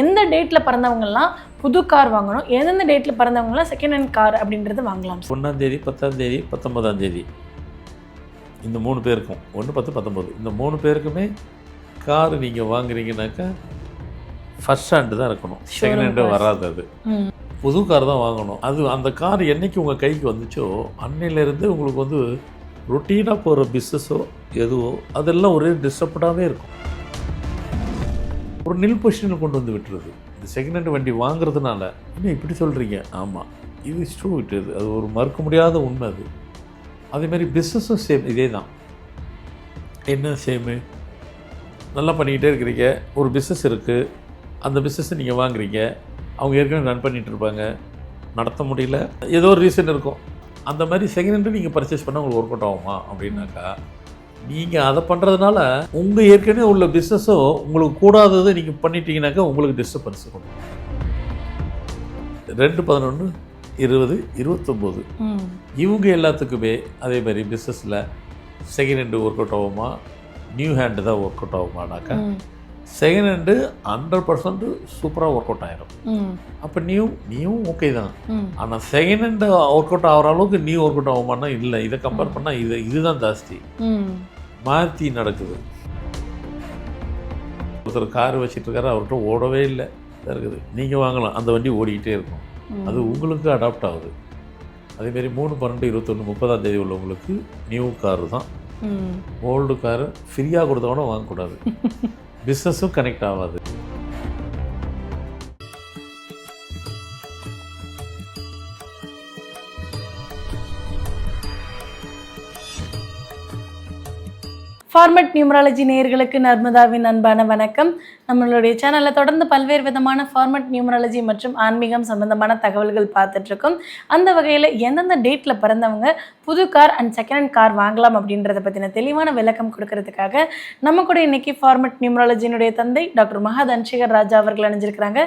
எந்த டேட்டில் பிறந்தவங்கலாம் புது கார் வாங்கணும், எந்தெந்த டேட்டில் பிறந்தவங்கலாம் செகண்ட் ஹேண்ட் கார் அப்படின்றது வாங்கலாம்? 1ஆம் தேதி 10ஆம் தேதி 19ஆம் தேதி இந்த 3 பேருக்கும் 1 10 19 இந்த 3 பேருக்குமே கார் நீங்கள் வாங்குறீங்கனாக்கா ஃபர்ஸ்ட் ஹேண்டு தான் இருக்கணும், செகண்ட் ஹேண்டு வராது. அது புது கார் தான் வாங்கணும். அது அந்த கார் என்றைக்கு உங்கள் கைக்கு வந்துச்சோ அன்னையிலேருந்து உங்களுக்கு வந்து ரொட்டீனாக போகிற பிஸ்னஸோ எதுவோ அதெல்லாம் ஒரே டிஸ்டர்ப்டாகவே இருக்கும். ஒரு நில் பொசிஷனில் கொண்டு வந்து விட்டுருது. இந்த செகண்ட் ஹேண்ட் வண்டி வாங்குறதுனால இன்னும் இப்படி சொல்கிறீங்க. ஆமாம், இது ட்ரூ. விட்டுருது, அது ஒரு மறுக்க முடியாத உண்மை. அது அதேமாதிரி பிஸ்னஸும் சேம், இதே தான். என்ன சேமு, நல்லா பண்ணிக்கிட்டே இருக்கிறீங்க, ஒரு பிஸ்னஸ் இருக்குது, அந்த பிஸ்னஸை நீங்கள் வாங்குறீங்க, அவங்க ஏற்கனவே ரன் பண்ணிகிட்டு இருப்பாங்க, நடத்த முடியல, ஏதோ ஒரு ரீசன் இருக்கும். அந்த மாதிரி செகண்ட் ஹேண்டு நீங்கள் பர்ச்சேஸ் பண்ணால் உங்களுக்கு ஒர்க் அவுட் ஆகுமா அப்படின்னாக்கா, நீங்கள் அதை பண்ணுறதுனால உங்கள் ஏற்கனவே உள்ள பிஸ்னஸோ உங்களுக்கு கூடாததை நீங்கள் பண்ணிட்டீங்கன்னாக்கா உங்களுக்கு டிஸ்டர்பன்ஸ் இருக்கும். 2 11 20 29 இவங்க எல்லாத்துக்குமே அதே மாதிரி பிஸ்னஸில் செகண்ட் ஹேண்டு ஒர்க் அவுட் ஆகுமா, நியூ ஹேண்டு தான் ஒர்க் அவுட் ஆகுமானாக்கா, செகண்ட் ஹேண்டு 100% சூப்பராக ஒர்க் அவுட் ஆகிடும். அப்போ நியூ ஓகே தான். ஆனால் செகண்ட் ஹேண்டு ஒர்க் அவுட் ஆகிற அளவுக்கு நியூ ஒர்க் அவுட் ஆகுமானா இல்லை. இதை கம்பேர் பண்ணால் இதுதான் ஜாஸ்தி மாற்றி நடக்குது. ஒருத்தர் கார் வச்சுட்ருக்காரு, அவர்கிட்ட ஓடவே இல்லை இருக்குது, நீங்கள் வாங்கலாம், அந்த வண்டி ஓடிக்கிட்டே இருக்கும், அது உங்களுக்கு அடாப்ட் ஆகுது. அதேமாரி 3 12 21 30ஆம் தேதி உள்ளவங்களுக்கு நியூ காரு தான். ஓல்டு காரு ஃப்ரீயாக கொடுத்தவொடனே வாங்கக்கூடாது, பிஸ்னஸும் கனெக்ட் ஆகாது. ஃபார்மட் நியூமராலஜி நேயர்களுக்கு நர்மதாவின் அன்பான வணக்கம். நம்மளுடைய சேனலில் தொடர்ந்து பல்வேறு விதமான ஃபார்மட் நியூமராலஜி மற்றும் ஆன்மீகம் சம்பந்தமான தகவல்கள் பார்த்துட்ருக்கோம். அந்த வகையில் எந்தெந்த டேட்டில் பிறந்தவங்க புது car and second hand car வாங்கலாம் அப்படின்றத பற்றின தெளிவான விளக்கம் கொடுக்கறதுக்காக நம்ம கூட இன்றைக்கி ஃபார்மட் நியூமராலஜியினுடைய தந்தை டாக்டர் மகா தனசேகர் ராஜா அவர்கள் அணிஞ்சிருக்கிறாங்க.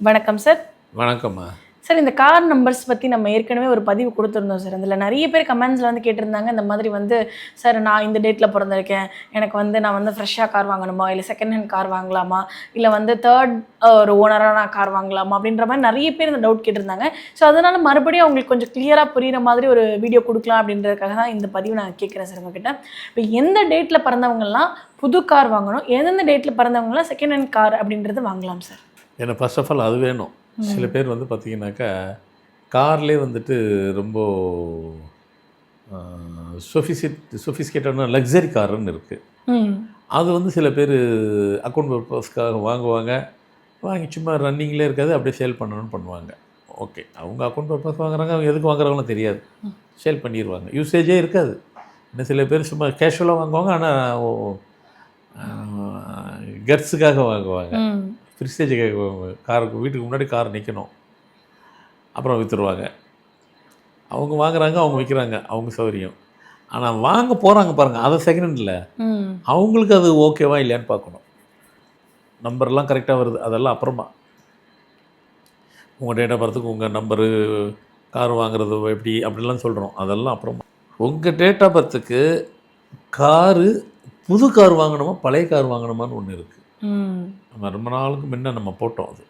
வணக்கம் சார். வணக்கம்மா சார், இந்த கார் நம்பர்ஸ் பற்றி நம்ம ஏற்கனவே ஒரு பதிவு கொடுத்துருந்தோம் சார். அதில் நிறைய பேர் கமெண்ட்ஸில் வந்து கேட்டிருந்தாங்க, இந்த மாதிரி வந்து சார் நான் இந்த டேட்டில் பிறந்திருக்கேன், எனக்கு வந்து நான் வந்து ஃப்ரெஷ்ஷாக கார் வாங்கணுமா, இல்லை செகண்ட் ஹேண்ட் கார் வாங்கலாமா, இல்லை வந்து தேர்ட் ஒரு ஓனராக நான் கார் வாங்கலாமா அப்படின்ற மாதிரி நிறைய பேர் இந்த டவுட் கேட்டிருந்தாங்க. ஸோ அதனால் மறுபடியும் அவங்களுக்கு கொஞ்சம் கிளியராக புரிகிற மாதிரி ஒரு வீடியோ கொடுக்கலாம் அப்படின்றதுக்காக தான் இந்த பதிவு நான் கேட்குறேன் சார் உங்ககிட்ட. இப்போ எந்த டேட்டில் பிறந்தவங்கலாம் புது கார் வாங்கணும், எந்தெந்த டேட்டில் பிறந்தவங்கலாம் செகண்ட் ஹேண்ட் கார் அப்படின்றது வாங்கலாம் சார்? எனக்கு ஃபர்ஸ்ட் ஆஃப் ஆல் அது வேணும். சில பேர் வந்து பார்த்திங்கனாக்கா கார்லேயே வந்துட்டு ரொம்ப சொஃபிஸ்கேட்டான லக்ஸரி காருன்னு இருக்குது. அது வந்து சில பேர் அக்கௌண்ட் பர்பஸ்க்காக வாங்கி சும்மா ரன்னிங்லேயே இருக்காது, அப்படியே சேல் பண்ணணும்னு பண்ணுவாங்க. ஓகே, அவங்க அக்கௌண்ட் பர்பஸ் வாங்குறாங்க, அவங்க எதுக்கு வாங்குறாங்களும் தெரியாது, சேல் பண்ணிடுவாங்க, யூசேஜே இருக்காது. இன்னும் சில பேர் சும்மா கேஷுவலாக வாங்குவாங்க, ஆனால் கட்ஸுக்காக வாங்குவாங்க, ப்ரிஸ்டேஜுக்காக வாங்குவாங்க. காருக்கு வீட்டுக்கு முன்னாடி கார் நிற்கணும், அப்புறம் விற்றுருவாங்க. அவங்க வாங்குறாங்க, அவங்க விற்கிறாங்க, அவங்க சௌகரியம். ஆனால் வாங்க போகிறாங்க பாருங்கள், அதை செகண்ட் ஹேண்டில் அவங்களுக்கு அது ஓகேவா இல்லையான்னு பார்க்கணும். நம்பர்லாம் கரெக்டாக வருது, அதெல்லாம் அப்புறமா. உங்கள் டேட் ஆஃப் பர்த்துக்கு உங்கள் நம்பரு, கார் வாங்குறது எப்படி அப்படிலாம் சொல்கிறோம், அதெல்லாம் அப்புறமா. உங்கள் டேட் ஆஃப் பர்த்துக்கு காரு புது கார் வாங்கணுமா பழைய கார் வாங்கணுமான்னு ஒன்று இருக்குது. நம்ம ரொம்ப நாளுக்கு முன்ன நம்ம போட்டோம். அது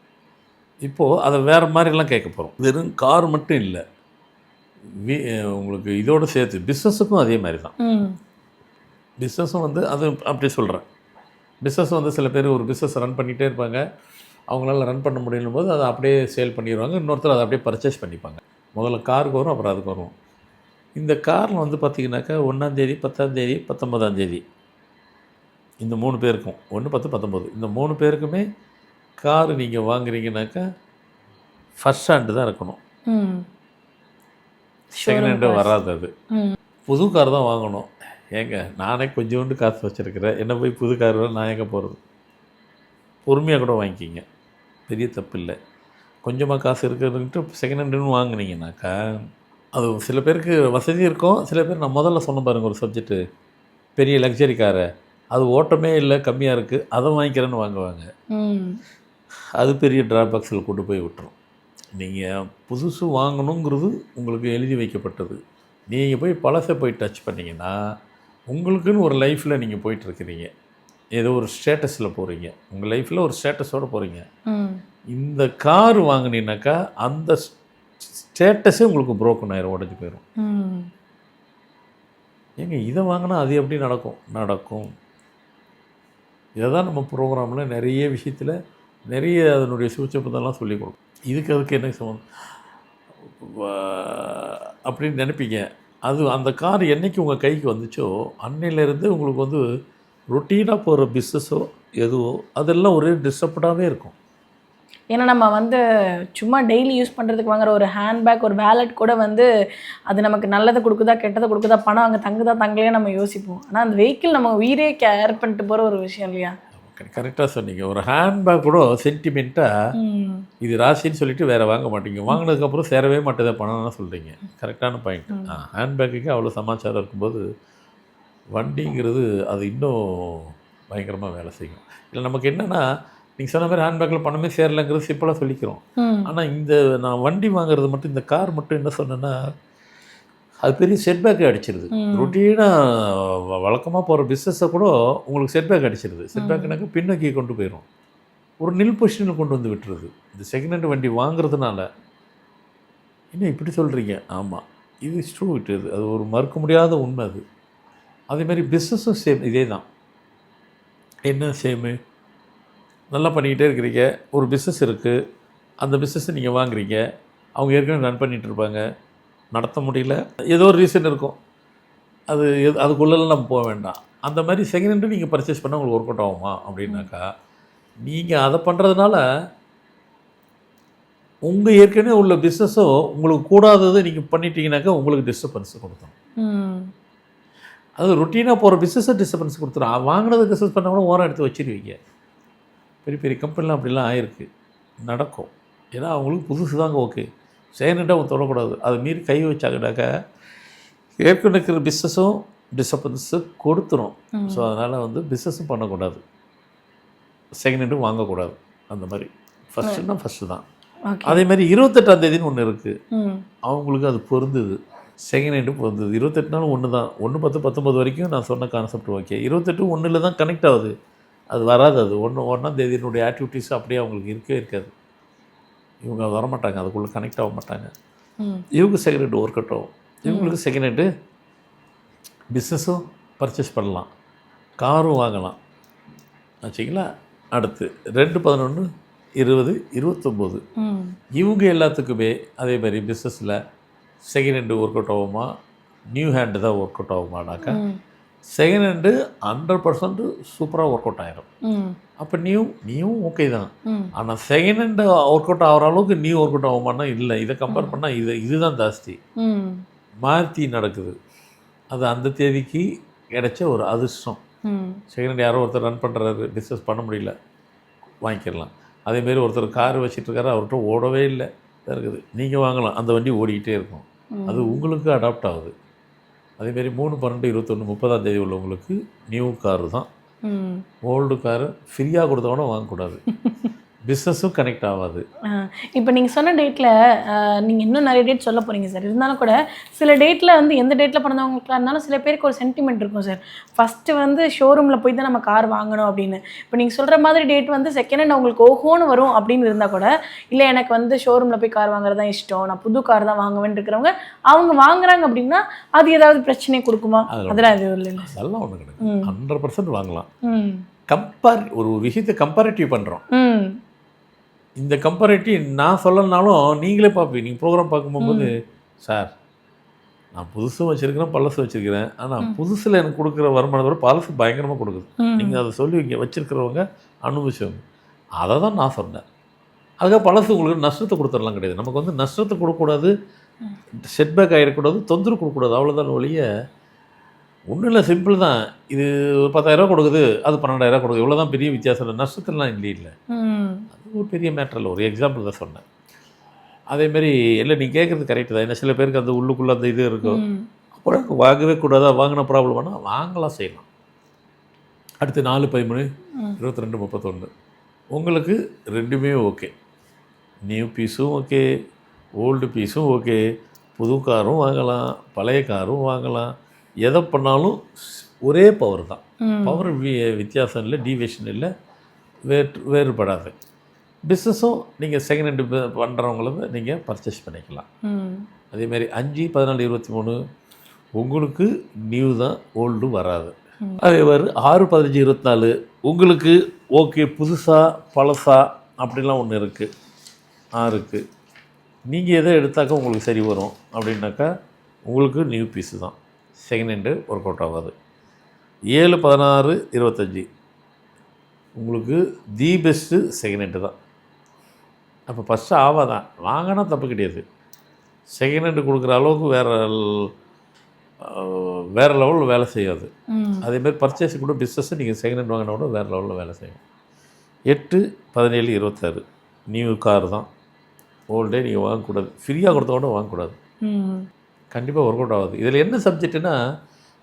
இப்போது அதை வேறு மாதிரிலாம் கேட்க போகிறோம். வெறும் கார் மட்டும் இல்லை, உங்களுக்கு இதோடு சேர்த்து பிஸ்னஸுக்கும் அதே மாதிரி தான். பிஸ்னஸும் வந்து அது அப்படி சொல்கிறேன். பிஸ்னஸ் வந்து சில பேர் ஒரு பிஸ்னஸ் ரன் பண்ணிகிட்டே இருப்பாங்க, அவங்களால ரன் பண்ண முடியும் போது அதை அப்படியே சேல் பண்ணிடுவாங்க, இன்னொருத்தர் அதை அப்படியே பர்ச்சேஸ் பண்ணிப்பாங்க. முதல்ல காருக்கு வரும், அப்புறம் அதுக்கு வரும். இந்த காரில் வந்து பார்த்திங்கனாக்கா 1ஆம் தேதி 10ஆம் தேதி 19ஆம் தேதி இந்த 3 பேருக்கும் 1 10 19 இந்த 3 பேருக்குமே காரு நீங்கள் வாங்குறீங்கனாக்கா ஃபர்ஸ்ட் ஹேண்டு தான் இருக்கணும், செகண்ட் ஹேண்டு வராது. அது புது கார் தான் வாங்கணும். ஏங்க, நானே கொஞ்சோண்டு காசு வச்சுருக்கிறேன், என்ன போய் புது கார் நான் எங்கே போகிறது? பொறுமையாக கூட வாங்கிக்கிங்க, பெரிய தப்பு இல்லை. கொஞ்சமாக காசு இருக்கிறதுன்ட்டு செகண்ட் ஹேண்டுன்னு வாங்கினீங்கனாக்கா அது சில பேருக்கு வசதி இருக்கும். சில பேர் நான் முதல்ல சொன்ன பாருங்கள் ஒரு சப்ஜெக்ட்டு, பெரிய லக்ஸரி காரை, அது ஓட்டமே இல்லை, கம்மியாக இருக்குது, அதை வாங்கிக்கிறேன்னு வாங்குவாங்க. அது பெரிய ட்ராபேக்ஸில் கொண்டு போய் விட்டுரும். நீங்கள் புதுசு வாங்கணுங்கிறது உங்களுக்கு எழுதி வைக்கப்பட்டது. நீங்கள் போய் பழசை போய் டச் பண்ணிங்கன்னா உங்களுக்குன்னு ஒரு லைஃப்பில் நீங்கள் போயிட்டுருக்கிறீங்க. ஏதோ ஒரு ஸ்டேட்டஸில் போகிறீங்க, உங்கள் லைஃப்பில் ஒரு ஸ்டேட்டஸோடு போகிறீங்க. ம். இந்த கார் வாங்கினீங்கனாக்கா அந்த ஸ்டேட்டஸே உங்களுக்கு புரோக்கன் ஆயிரும், உடஞ்சி போயிடும். ம். ஏங்க இதை வாங்கினா அது எப்படி நடக்கும்? நடக்கும். இதை தான் நம்ம ப்ரோக்ராமில் நிறைய விஷயத்தில் நிறைய அதனுடைய சூட்சமத்தெல்லாம் சொல்லிக் கொடுக்கும். அதுக்கு என்ன சம்பந்தம் அப்படின்னு நினைப்பீங்க. அது அந்த கார் என்றைக்கு உங்கள் கைக்கு வந்துச்சோ அன்னையிலேருந்து உங்களுக்கு வந்து ரொட்டீனாக போகிற பிஸ்னஸோ எதுவோ அதெல்லாம் ஒரே டிஸ்டர்ப்டாகவே இருக்கும். ஏன்னா நம்ம வந்து சும்மா டெய்லி யூஸ் பண்ணுறதுக்கு வாங்குற ஒரு ஹேண்ட்பேக், ஒரு வேலட் கூட வந்து அது நமக்கு நல்லதை கொடுக்குதா கெட்டதை கொடுக்குதா, பணம் அங்கே தங்குதா தங்கலையே நம்ம யோசிப்போம். ஆனால் அந்த வெஹிக்கிள் நம்ம உயிரே கேர் பண்ணிட்டு போகிற ஒரு விஷயம் இல்லையா? கரெக்டாக சொன்னீங்க. ஒரு ஹேண்ட்பேக் கூட சென்டிமெண்ட்டாக இது ராசின்னு சொல்லிட்டு வேறு வாங்க மாட்டீங்க. வாங்கினதுக்கப்புறம் சேரவே மாட்டேதா பணம்னா சொல்கிறீங்க. கரெக்டான பாயிண்ட். ஹேண்ட்பேக்குக்கு அவ்வளோ சமாச்சாரம் இருக்கும்போது வண்டிங்கிறது அது இன்னும் பயங்கரமாக வேலை செய்யும். இல்லை நமக்கு என்னென்னா நீங்கள் சொன்ன மாதிரி ஹேண்ட்பேக்கில் பணமே சேரலைங்கிறது சிம்பிளாக சொல்லிக்கிறோம். ஆனால் இந்த நான் வண்டி வாங்குறது மட்டும், இந்த கார் மட்டும் என்ன சொன்னேன்னா அது பெரிய செட்பேக்கே அடிச்சிருது. ரொட்டீனாக வழக்கமாக போகிற பிஸ்னஸை கூட உங்களுக்கு செட்பேக் அடிச்சிருது. செட்பேக்குனாக்க பின்னோக்கி கொண்டு போயிடும், ஒரு நில் பொசிஷனில் கொண்டு வந்து விட்டுருது. இந்த செகண்ட் ஹேண்ட் வண்டி வாங்குறதுனால என்ன இப்படி சொல்கிறீங்க? ஆமாம், இது ட்ரூ. விட்டுருது, அது ஒரு மறுக்க முடியாத உண்மை. அது அதேமாதிரி பிஸ்னஸும் சேம், இதே தான். என்ன சேமு? நல்லா பண்ணிக்கிட்டே இருக்கிறீங்க, ஒரு பிஸ்னஸ் இருக்குது, அந்த பிஸ்னஸை நீங்கள் வாங்குறீங்க, அவங்க ஏற்கனவே ரன் பண்ணிகிட்டு இருப்பாங்க, நடத்த முடியல, ஏதோ ஒரு ரீசன் இருக்கும். அதுக்குள்ளெல்லாம் நம்ம போக வேண்டாம். அந்த மாதிரி செகண்ட் ஹேண்டு நீங்கள் பர்ச்சேஸ் பண்ணால் உங்களுக்கு ஒர்க் அவுட் ஆகுமா அப்படின்னாக்கா, நீங்கள் அதை பண்ணுறதுனால உங்கள் ஏற்கனவே உள்ள பிஸ்னஸோ உங்களுக்கு கூடாததை நீங்கள் பண்ணிட்டீங்கன்னாக்கா உங்களுக்கு டிஸ்டர்பன்ஸ் கொடுத்தோம். அது ரொட்டீனாக போகிற பிஸ்னஸை டிஸ்டர்பன்ஸ் கொடுத்துரும். வாங்கினது பிஸ்னஸ் பண்ணால் கூட ஓரம் எடுத்து வச்சிருவீங்க. பெரிய பெரிய கம்பெனிலாம் அப்படிலாம் ஆயிருக்கு, நடக்கும். ஏன்னா அவங்களுக்கு புதுசு தாங்க ஓகே, செகண்ட் அவங்க தொடக்கூடாது. அதை மீறி கை வச்சாங்கனாக்கா ஏற்கனவே இருக்கிற பிஸ்னஸும் டிஸ்டர்பன்ஸு கொடுத்துரும். ஸோ அதனால் வந்து பிஸ்னஸும் பண்ணக்கூடாது, செகண்ட் ஹேண்டும் வாங்கக்கூடாது. அந்த மாதிரி ஃபஸ்ட்டுன்னா ஃபஸ்ட்டு தான். அதே மாதிரி 28ஆம் தேதின்னு ஒன்று இருக்குது, அவங்களுக்கு அது பொருந்துது. செகண்ட் ஹேண்டும் பொருந்துது. 28 நாள் ஒன்று தான். 1/10/19 வரைக்கும் நான் சொன்ன கான்செப்ட் ஓகே. 28 1 தான் கனெக்ட் ஆகுது, அது வராது. அது 1ஆம் தேதியினுடைய ஆக்டிவிட்டீஸ் அப்படியே அவங்களுக்கு இருக்கவே இருக்காது. இவங்க வரமாட்டாங்க, அதுக்குள்ளே கனெக்ட் ஆக மாட்டாங்க. இவங்க செகண்ட் ஹேண்டு ஒர்க் அவுட் ஆகும். இவங்களுக்கு செகண்ட் ஹேண்டு பிஸ்னஸும் பர்ச்சேஸ் பண்ணலாம், காரும் வாங்கலாம் ஆச்சுங்களா. அடுத்து 2/11/2029 இவங்க எல்லாத்துக்குமே அதே மாதிரி பிஸ்னஸில் செகண்ட் ஹேண்டு ஒர்க் அவுட் ஆகுமா, நியூ ஹேண்டு தான் ஒர்க் அவுட் ஆகுமானாக்கா செகண்ட் ஹேண்டு 100% சூப்பராக ஒர்க் அவுட் ஆகிரும். அப்போ நியூ ஓகே தான். ஆனால் செகண்ட் ஹேண்டு ஒர்க் அவுட் ஆகிற அளவுக்கு நியூ ஒர்க் அவுட் ஆகுமானா இல்லை. இதை கம்பேர் பண்ணால் இதுதான் ஜாஸ்தி. மாற்றி நடக்குது. அது அந்த தேதிக்கு கிடைச்ச ஒரு அதிர்ஷ்டம். செகண்ட் ஹேண்ட் யாரோ ஒருத்தர் ரன் பண்ணுறாரு, பிஸ்னஸ் பண்ண முடியல, வாங்கிக்கிடலாம். அதேமாரி ஒருத்தர் கார் வச்சிட்ருக்காரு, அவர்கிட்ட ஓடவே இல்லை இருக்குது, நீங்கள் வாங்கலாம், அந்த வண்டி ஓடிக்கிட்டே இருக்கும். அது உங்களுக்கு அடாப்ட் ஆகுது. அதேமாரி 3/12/21 30ஆம் தேதி உள்ளவங்களுக்கு நியூ காரு தான். ஓல்டு காரு ஃப்ரீயாக கொடுத்தவொடனே வாங்கக்கூடாது, பிஸ்னஸும் கனெக்ட் ஆகாது. இப்போ நீங்கள் சொன்ன டேட்டில் நீங்கள் இன்னும் நிறைய டேட் சொல்ல போகிறீங்க சார். இருந்தாலும் கூட சில டேட்டில் வந்து எந்த டேட்டில் பிறந்தவங்களுக்குலாம் இருந்தாலும் சில பேருக்கு ஒரு சென்டிமெண்ட் இருக்கும் சார். ஃபஸ்ட்டு வந்து ஷோரூமில் போய் தான் நம்ம கார் வாங்கணும் அப்படின்னு. இப்போ நீங்கள் சொல்கிற மாதிரி டேட் வந்து செகண்ட் ஹேண்ட் அவங்களுக்கு ஓஹோன்னு வரும் அப்படின்னு இருந்தால் கூட, இல்லை எனக்கு வந்து ஷோரூமில் போய் கார் வாங்குறது தான் இஷ்டம், நான் புது கார் தான் வாங்குவேன்னு இருக்கிறவங்க அவங்க வாங்குறாங்க அப்படின்னா அது ஏதாவது பிரச்சனை கொடுக்குமா? அதெல்லாம் எதுவும் இல்லை. அதெல்லாம் ஒன்று கிடையாது, 100% வாங்கலாம். ஒரு விஷயத்தை கம்பேரிட்டிவ் பண்ணுறோம். இந்த கம்பேரிட்டிவ் நான் சொல்லனாலும் நீங்களே பார்ப்பீங்க. நீங்கள் ப்ரோக்ராம் பார்க்கும்போது, சார் நான் புதுசும் வச்சுருக்கிறேன் பழசும் வச்சுருக்கிறேன், ஆனால் புதுசில் எனக்கு கொடுக்குற வருமானத்தை விட பழசு பயங்கரமாக கொடுக்குது. நீங்கள் அதை சொல்லுவீங்க, வச்சுருக்கிறவங்க அனுபவிச்சவங்க. அதை தான் நான் சொன்னேன். அதுக்காக பழசு உங்களுக்கு நஷ்டத்தை கொடுத்துடலாம் கிடையாது. நமக்கு வந்து நஷ்டத்தை கொடுக்கக்கூடாது, செட்பேக் ஆகிடக்கூடாது, தொந்தரவு கொடுக்கக்கூடாது, அவ்வளோதான் ஒழிய ஒன்றும் இல்லை. சிம்பிள் தான். இது 10,000 கொடுக்குது, அது 12,000 கொடுக்குது, இவ்வளோ தான் பெரிய வித்தியாசம் இல்லை. நஷ்டத்துலாம் இல்லை. அது ஒரு பெரிய மேட்டர் இல்லை, ஒரு எக்ஸாம்பிள் தான் சொன்னேன். அதேமாரி இல்லை நீங்கள் கேட்குறது கரெக்டு தான். ஏன்னா சில பேருக்கு அந்த உள்ளுக்குள்ளே அந்த இது இருக்கும், அப்புறம் வாங்கவே கூடாதா, வாங்கின ப்ராப்ளம்னா வாங்கலாம், செய்யலாம். அடுத்து 4/13/22 உங்களுக்கு ரெண்டுமே ஓகே. நியூ பீஸும் ஓகே, ஓல்டு பீஸும் ஓகே, புது காரும் வாங்கலாம், பழைய காரும் வாங்கலாம், எதை பண்ணாலும் ஒரே பவர் தான். பவர் வித்தியாசம் இல்லை, டீவியேஷன் இல்லை, வேறுபடாது. பிஸ்னஸும் நீங்கள் செகண்ட் ஹேண்டு பண்ணுறவங்கள நீங்கள் பர்ச்சேஸ் பண்ணிக்கலாம். அதேமாதிரி 5, 14, 23 உங்களுக்கு நியூ தான், ஓல்டு வராது. அதே மாதிரி 6, 15, 24 உங்களுக்கு ஓகே புதுசாக பழசா அப்படிலாம் ஒன்று இருக்குது. 6க்கு நீங்கள் எதை எடுத்தாக்கா உங்களுக்கு சரி வரும் அப்படின்னாக்கா உங்களுக்கு நியூ பீஸு தான், செகண்ட் ஹேண்டு ஒர்க் அவுட் ஆகாது. 7, 16, 25 உங்களுக்கு தி பெஸ்ட்டு செகண்ட் ஹேண்டு தான். அப்போ ஃபஸ்ட்டு ஆவாதான், வாங்கினா தப்பு கிடையாது. செகண்ட் ஹேண்டு கொடுக்குற அளவுக்கு வேறு லெவலில் வேலை செய்யாது. அதேமாதிரி பர்ச்சேஸுக்கு கூட பிஸ்னஸ்ஸு நீங்கள் செகண்ட் ஹேண்ட் வாங்கினா கூட வேறு லெவலில் வேலை செய்யும். 8, 17, 26 நியூ கார் தான். ஓல்டே நீங்கள் வாங்கக்கூடாது, ஃப்ரீயாக கொடுத்த கூட வாங்கக்கூடாது, கண்டிப்பாக ஒர்க் அவுட் ஆகாது. இதில் என்ன சப்ஜெக்ட்டுன்னா,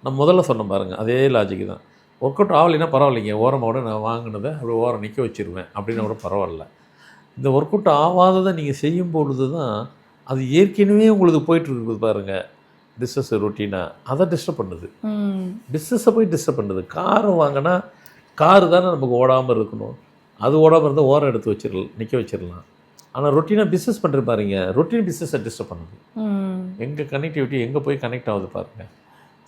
நான் முதல்ல சொன்ன பாருங்கள், அதே லாஜிக்கு தான். ஒர்க் அவுட் ஆகலைன்னா பரவாயில்லைங்க, ஓரமாக நான் வாங்கினதை அப்படி ஓரம் நிற்க வச்சுருவேன் அப்படின்னா கூட பரவாயில்ல. இந்த ஒர்க் அவுட் ஆகாததை நீங்கள் செய்யும் பொழுது தான் அது ஏற்கனவே உங்களுக்கு போயிட்டுருக்குது பாருங்கள், பிஸ்னஸ் ரொட்டீனாக அதை டிஸ்டர்ப் பண்ணுது. பிஸ்னஸை போய் டிஸ்டர்ப் பண்ணுது. காரை வாங்கினா காரு தானே நமக்கு ஓடாமல் இருக்கணும், அது ஓடாமல் இருந்தால் ஓரம் எடுத்து வச்சிடலாம், நிற்க வச்சிடலாம். ஆனால் ரொட்டீனாக பிஸ்னஸ் பண்ணுறது பாருங்க, ரொட்டீன் பிஸ்னஸை டிஸ்டர்ப் பண்ணுது. எங்கே கனெக்டிவிட்டி எங்கே போய் கனெக்ட் ஆகுது பாருங்கள்.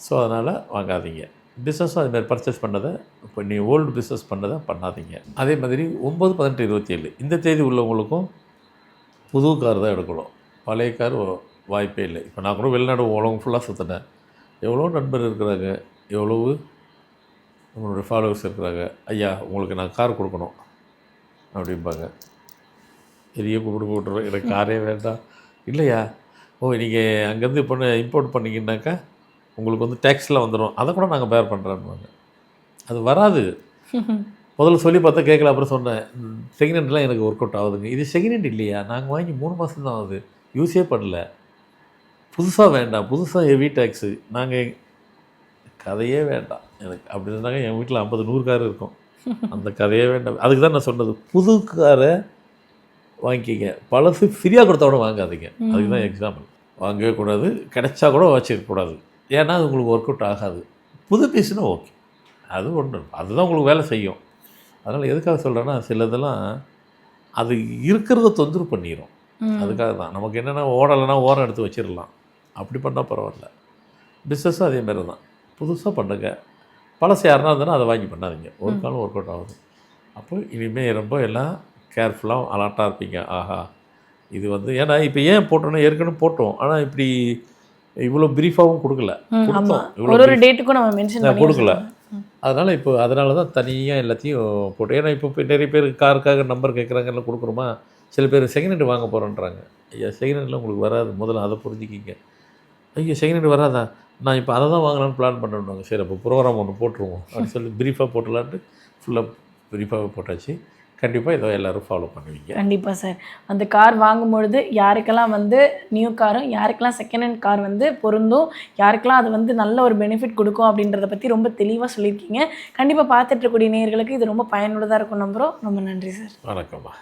ஸோ அதனால் வாங்காதீங்க. பிஸ்னஸும் அதுமாதிரி பர்ச்சேஸ் பண்ணதை, இப்போ நீ ஓல்டு பிஸ்னஸ் பண்ணதை பண்ணாதீங்க. அதே மாதிரி 9, 18, 27 இந்த தேதி உள்ளவங்களுக்கும் புது கார் தான் எடுக்கணும், பழைய கார் வாய்ப்பே இல்லை. இப்போ நான் கூட வெளிநாடு உலகம் ஃபுல்லாக சுற்றினேன், எவ்வளோ நண்பர் இருக்கிறாங்க, எவ்வளவு நம்மளுடைய ஃபாலோவர்ஸ் இருக்கிறாங்க. ஐயா உங்களுக்கு நான் கார் கொடுக்கணும் அப்படிம்பாங்க. பெரிய கூப்பிட்டுருவேன், எனக்கு காரே வேண்டாம். இல்லையா, நீங்கள் அங்கேருந்து இப்போ இம்போர்ட் பண்ணிங்கன்னாக்கா உங்களுக்கு வந்து டேக்ஸ்லாம் வந்துடும், அதை கூட நாங்கள் பேர் பண்ணுறோம்வாங்க. அது வராது. முதல்ல சொல்லி பார்த்தா கேட்கல, அப்புறம் சொன்னேன் செகண்ட் ஹேண்ட்லாம் எனக்கு ஒர்க் அவுட் ஆகுதுங்க. இது செகண்ட் ஹேண்ட் இல்லையா, நாங்கள் வாங்கி 3 மாதம் தான் ஆகுது, யூஸே பண்ணல, புதுசாக வேண்டாம், புதுசாக ஹெவி டேக்ஸு, நாங்கள் கதையே வேண்டாம் எனக்கு. அப்படி இருந்தாங்க என் வீட்டில் 50, 100 கார் இருக்கும், அந்த கதையே வேண்டாம். அதுக்கு தான் நான் சொன்னது, புது காரை வாங்கிக்கிங்க, பழசு ஃப்ரீயாக கொடுத்தா கூட வாங்காதீங்க. அதுக்கு தான் எக்ஸாம்பிள். வாங்கவே கூடாது, கிடைச்சா கூட வச்சுக்கக்கூடாது. ஏன்னா அது உங்களுக்கு ஒர்க் அவுட் ஆகாது. புது பீஸ்னா ஓகே, அது ஒன்று, அதுதான் உங்களுக்கு வேலை செய்யும். அதனால் எதுக்காக சொல்கிறேன்னா, சிலதெல்லாம் அது இருக்கிறத தொந்தரவு பண்ணிடும். அதுக்காக தான் நமக்கு என்னென்னா, ஓடலைன்னா ஓரம் எடுத்து வச்சிடலாம், அப்படி பண்ணால் பரவாயில்ல. பிஸ்னஸும் அதேமாரி தான், புதுசாக பண்ணுங்க. பழசு யாருனா இருந்தாலும் அதை வாங்கி பண்ணாதீங்க, ஒரு காலம் ஒர்க் அவுட் ஆகுது. அப்போ இனிமேல் ரொம்ப எல்லாம் கேர்ஃபுல்லாக அலர்ட்டாக இருப்பீங்க. ஆஹா இது வந்து, ஏன்னா இப்போ ஏன் போட்டோன்னா, ஏற்கனவே போட்டோம், ஆனால் இப்படி இவ்வளோ ப்ரீஃபாகவும் கொடுக்கல, ஒரு டேட்டுக்கும் நம்ம மென்ஷன் கொடுக்கல. அதனால தான் தனியாக எல்லாத்தையும் போட்டு. ஏன்னா இப்போ நிறைய பேர் காருக்காக நம்பர் கேட்குறாங்கல்ல, கொடுக்குறோமா. சில பேர் செகண்ட் ஹேண்டு வாங்க போகிறேன்றாங்க. ஐயா செகண்ட் ஹேண்டில் உங்களுக்கு வராது, முதல்ல அதை புரிஞ்சுக்கிங்க. ஐயா செகண்ட் ஹேண்டு வராதா, நான் இப்போ அதை தான் வாங்கலான்னு பிளான் பண்ணுறாங்க. சரி அப்போ ப்ரோக்ராம் ஒன்று போட்டுருவோம் அப்படின்னு சொல்லி ப்ரீஃபாக போட்டலான்ட்டு ஃபுல்லாக ப்ரீஃபாக போட்டாச்சு. கண்டிப்பாக இதை எல்லோரும் ஃபாலோ பண்ணுவீங்க. கண்டிப்பாக சார். அந்த கார் வாங்கும்பொழுது யாருக்கெல்லாம் வந்து நியூ காரும், யாருக்கெல்லாம் செகண்ட் ஹேண்ட் கார் வந்து பொருந்தும், யாருக்கெல்லாம் அது வந்து நல்ல ஒரு பெனிஃபிட் கொடுக்கும் அப்படின்றத பற்றி ரொம்ப தெளிவாக சொல்லியிருக்கீங்க. கண்டிப்பாக பார்த்துட்டு இருக்கக்கூடிய நேயர்களுக்கு இது ரொம்ப பயனுள்ளதாக இருக்கும் நம்புகிறோம். ரொம்ப நன்றி சார். வணக்கம்மா.